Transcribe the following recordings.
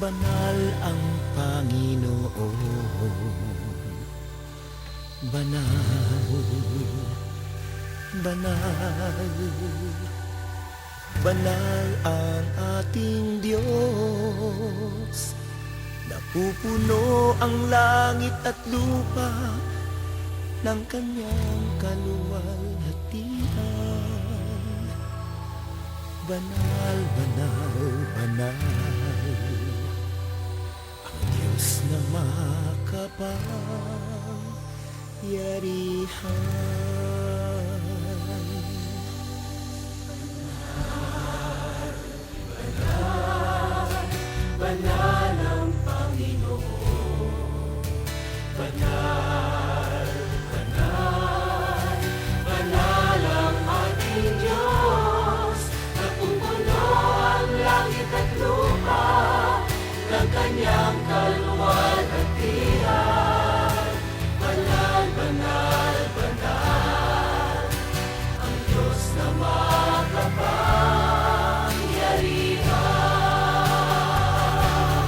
Banal ang Panginoon, banal, banal, banal ang ating Diyos. Napupuno ang langit at lupa ng kanyang kaluwalhatian. Banal, banal, banal, Diyos na makapangyarihan. Banal ang Panginoon, banal, banal, banal ang ating Diyos. Napupuno ang langit at lupa ng kanyang kaluwalhatian. Banal, banal, banal, ang Diyos na makapangyarihan.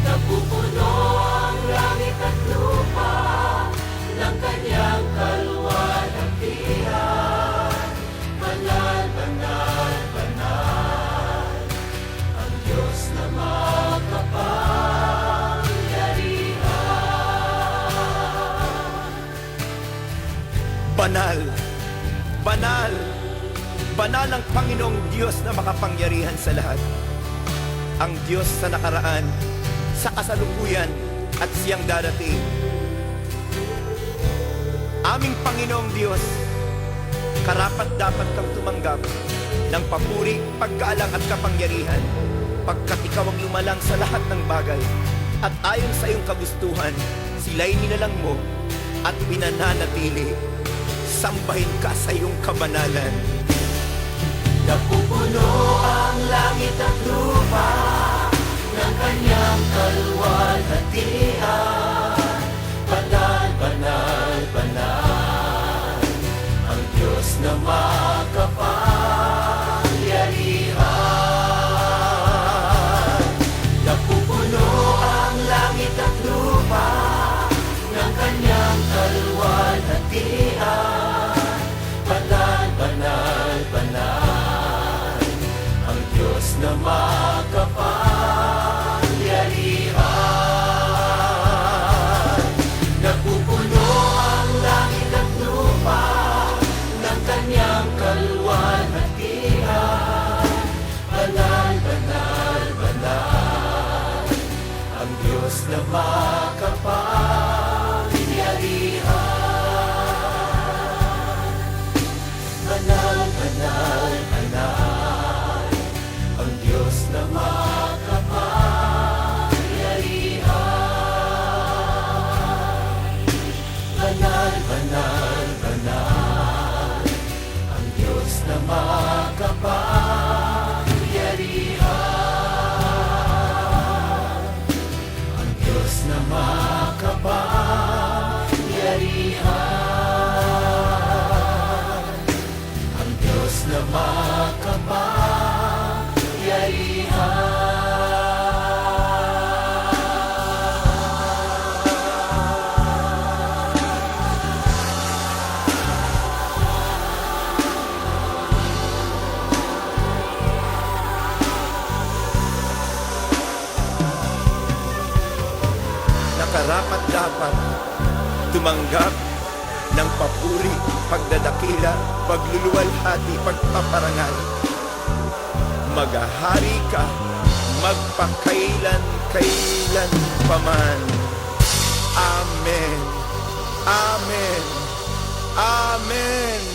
Napupuno ang langit at lupa ng kanyang kaluwalhatian. Banal, banal, banal, ang Diyos na makapangyarihan. Banal, banal, banal ang Panginoong Diyos na makapangyarihan sa lahat. Ang Diyos sa nakaraan, sa kasalukuyan, at siyang darating. Aming Panginoong Diyos, karapat-dapat kang tumanggap ng papuri, paggalang at kapangyarihan, pagkat ikaw ang lumalang sa lahat ng bagay, at ayon sa iyong kagustuhan, sila'y ninalang mo at pinananatili. Sambahin ka sa iyong kabanalan. Napupuno ang langit at lupa ng kanyang kaluwalhatian. Banal, banal, banal, ang Diyos na makapangyarihan. Napupuno ang langit at lupa ng kanyang kaluwalhatian. Banal, banal, banal, ang Diyos na makapangyarihan. Napupuno ang langit at lupa ng kanyang kaluwalhatian. Banal, banal, banal, ang Diyos na makapangyarihan. Banal, banal, banal, ang Diyos na makapangyarihan. Banal, banal, banal, ang Diyos na makapangyarihan. Ang Diyos na makapangyarihan. Ang Diyos na Nakarapat-dapat tumanggap ng papuri, pagdadakila, pagluluwalhati, pagpaparangal. Maghahari ka magpakailan-kailan paman. Amen. Amen. Amen.